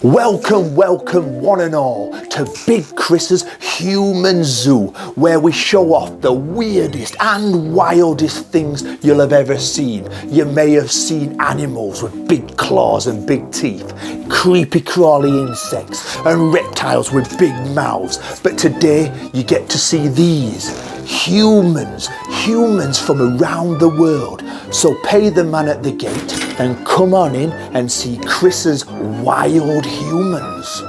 Welcome one and all to Big Chris's Human Zoo, where we show off the weirdest and wildest things you'll have ever seen. You may have seen animals with big claws and big teeth, creepy crawly insects and reptiles with big mouths, but today you get to see these humans from around the world. So pay the man at the gate and come on in and see Chris's wild humans.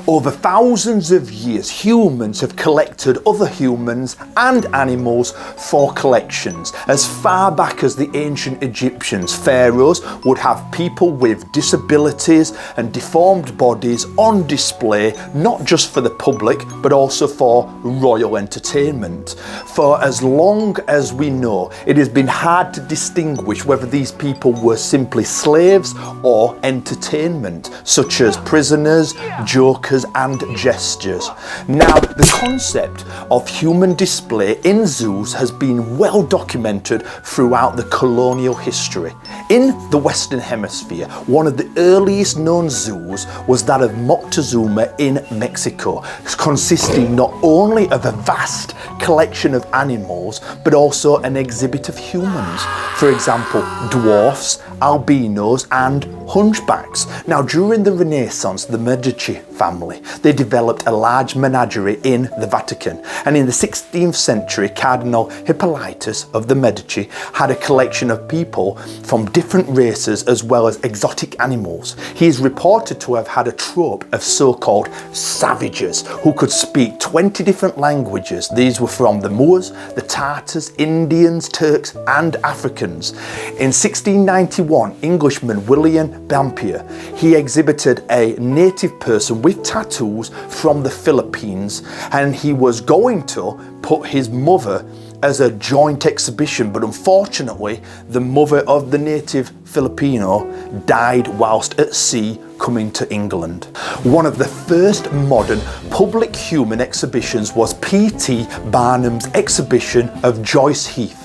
Over thousands of years, humans have collected other humans and animals for collections. As far back as the ancient Egyptians, pharaohs would have people with disabilities and deformed bodies on display, not just for the public, but also for royal entertainment. For as long as we know, it has been hard to distinguish whether these people were simply slaves or entertainment, such as prisoners, jokers, and gestures. Now, the concept of human display in zoos has been well documented throughout the colonial history. In the Western Hemisphere, one of the earliest known zoos was that of Moctezuma in Mexico, consisting not only of a vast collection of animals, but also an exhibit of humans. For example, dwarfs, albinos, and hunchbacks. Now, during the Renaissance, the Medici family, they developed a large menagerie in the Vatican. And in the 16th century, Cardinal Hippolytus of the Medici had a collection of people from different races as well as exotic animals. He is reported to have had a troupe of so-called savages who could speak 20 different languages. These were from the Moors, the Tartars, Indians, Turks, and Africans. In 1691, Englishman William Dampier, he exhibited a native person with tattoos from the Philippines, and he was going to put his mother as a joint exhibition, but unfortunately the mother of the native Filipino died whilst at sea coming to England. One of the first modern public human exhibitions was P.T. Barnum's exhibition of Joyce Heath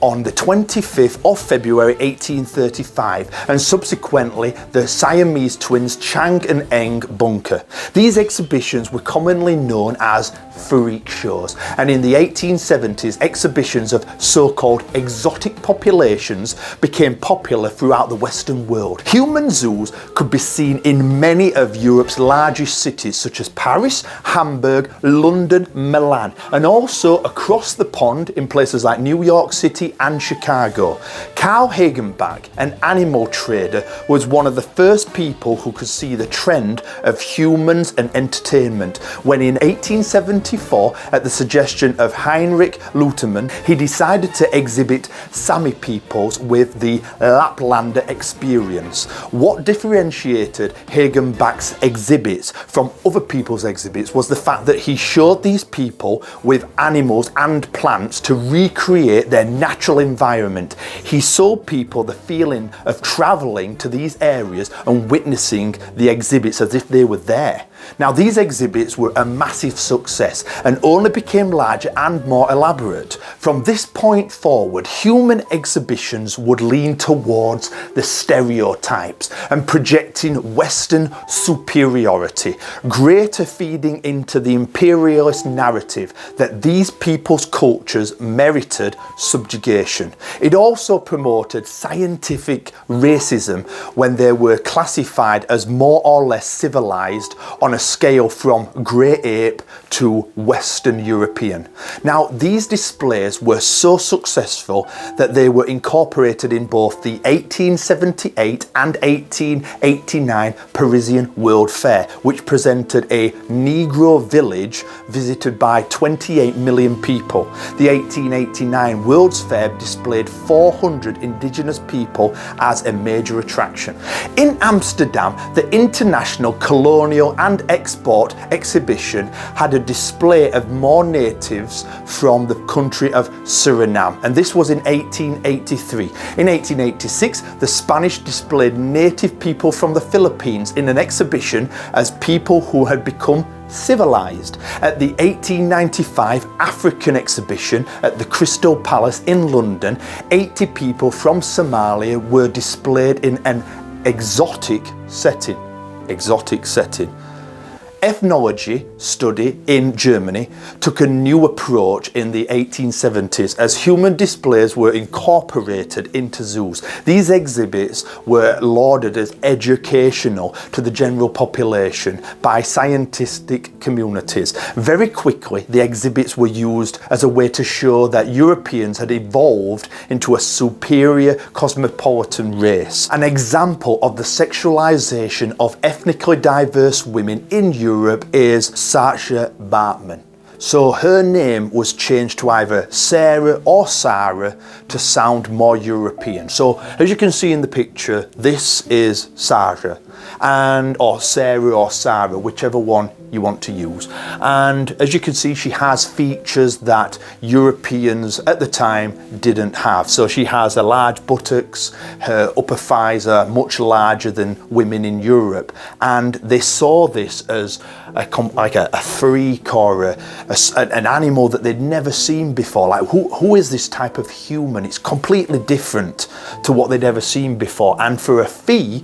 on the 25th of February 1835, and subsequently the Siamese twins Chang and Eng Bunker. These exhibitions were commonly known as freak shows, and in the 1870s exhibitions of so-called exotic populations became popular throughout the Western world. Human zoos could be seen in many of Europe's largest cities such as Paris, Hamburg, London, Milan, and also across the pond in places like New York City and Chicago. Carl Hagenbach, an animal trader, was one of the first people who could see the trend of humans and entertainment when in 1874, at the suggestion of Heinrich Lutermann, he decided to exhibit Sami peoples with the Laplander experience. What differentiated Hagenbach's exhibits from other people's exhibits was the fact that he showed these people with animals and plants to recreate their natural environment. He sold people the feeling of travelling to these areas and witnessing the exhibits as if they were there. Now, these exhibits were a massive success and only became larger and more elaborate. From this point forward, human exhibitions would lean towards the stereotypes and projecting Western superiority, greater feeding into the imperialist narrative that these people's cultures merited subjugation. It also promoted scientific racism when they were classified as more or less civilized on a scale from grey ape to Western European. Now, these displays were so successful that they were incorporated in both the 1878 and 1889 Parisian World Fair, which presented a Negro village visited by 28 million people. The 1889 World's Fair displayed 400 indigenous people as a major attraction. In Amsterdam, the International Colonial and Export exhibition had a display of more natives from the country of Suriname, and this was in 1883. In 1886, the Spanish displayed native people from the Philippines in an exhibition as people who had become civilized. At the 1895 African exhibition at the Crystal Palace in London, 80 people from Somalia were displayed in an exotic setting. exotic setting. Ethnology study in Germany took a new approach in the 1870s as human displays were incorporated into zoos. These exhibits were lauded as educational to the general population by scientific communities. Very quickly, the exhibits were used as a way to show that Europeans had evolved into a superior cosmopolitan race. An example of the sexualization of ethnically diverse women in Europe is Sacha Baartman. So her name was changed to either Sarah or Sarah to sound more European. So as you can see in the picture, this is Sarah, or Sarah or Sarah, whichever one you want to use. And as you can see, she has features that Europeans at the time didn't have. So she has a large buttocks, her upper thighs are much larger than women in Europe. And they saw this as like a freak or an animal that they'd never seen before. Like who is this type of human? It's completely different to what they'd ever seen before. And for a fee,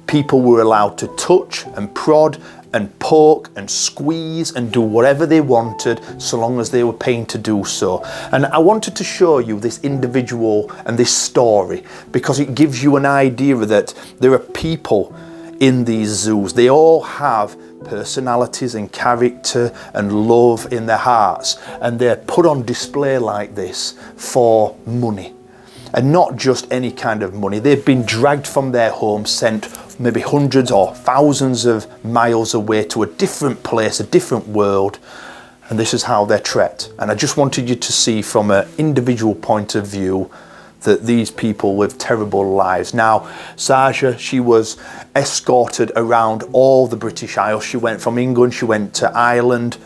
people were allowed to touch and prod and poke and squeeze and do whatever they wanted so long as they were paying to do so. And I wanted to show you this individual and this story because it gives you an idea that there are people in these zoos. They all have personalities and character and love in their hearts, and they're put on display like this for money. And not just any kind of money. They've been dragged from their home, sent maybe hundreds or thousands of miles away to a different place, a different world, and this is how they're treated. And I just wanted you to see from an individual point of view that these people live terrible lives. Now, Sacha, she was escorted around all the British Isles. She went from England, she went to Ireland,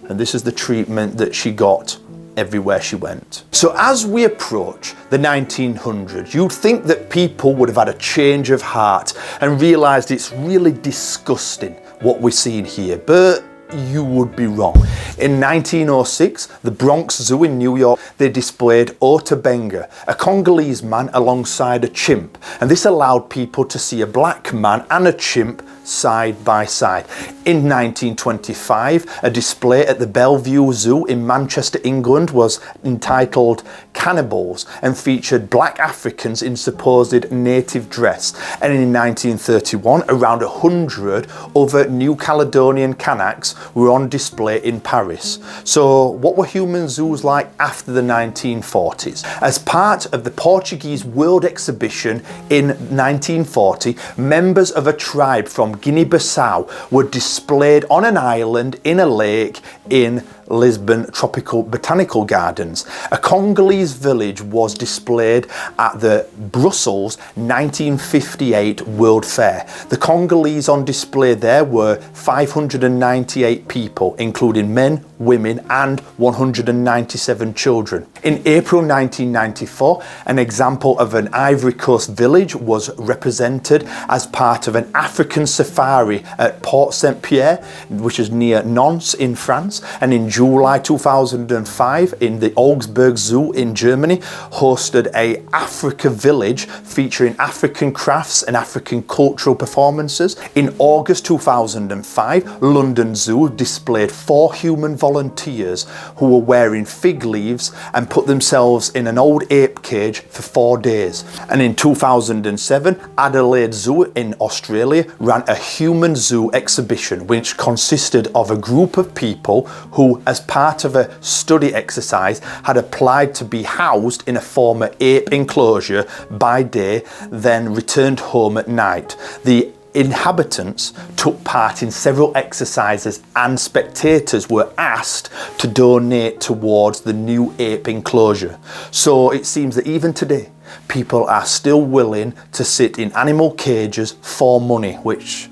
and this is the treatment that she got everywhere she went. So as we approach the 1900s, you'd think that people would have had a change of heart and realised it's really disgusting what we're seeing here, but you would be wrong. In 1906, the Bronx Zoo in New York, they displayed Ota Benga, a Congolese man alongside a chimp, and this allowed people to see a black man and a chimp side by side. In 1925, a display at the Bellevue Zoo in Manchester, England was entitled Cannibals and featured black Africans in supposed native dress. And in 1931, around 100 other New Caledonian Kanaks were on display in Paris. So what were human zoos like after the 1940s? As part of the Portuguese World Exhibition in 1940, members of a tribe from Guinea-Bissau were displayed on an island in a lake in Lisbon Tropical Botanical Gardens. A Congolese village was displayed at the Brussels 1958 World Fair. The Congolese on display there were 598 people, including men, women and 197 children. In April 1994, an example of an Ivory Coast village was represented as part of an African safari at Port Saint-Pierre, which is near Nantes in France. And in July 2005, in the Augsburg Zoo in Germany, hosted a Africa village featuring African crafts and African cultural performances. In August 2005, London Zoo displayed 4 human volunteers who were wearing fig leaves and put themselves in an old ape cage for 4 days. And in 2007, Adelaide Zoo in Australia ran a human zoo exhibition which consisted of a group of people who, as part of a study exercise, had applied to be housed in a former ape enclosure by day, then returned home at night. The inhabitants took part in several exercises and spectators were asked to donate towards the new ape enclosure. So it seems that even today, people are still willing to sit in animal cages for money, which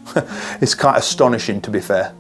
is quite astonishing, to be fair.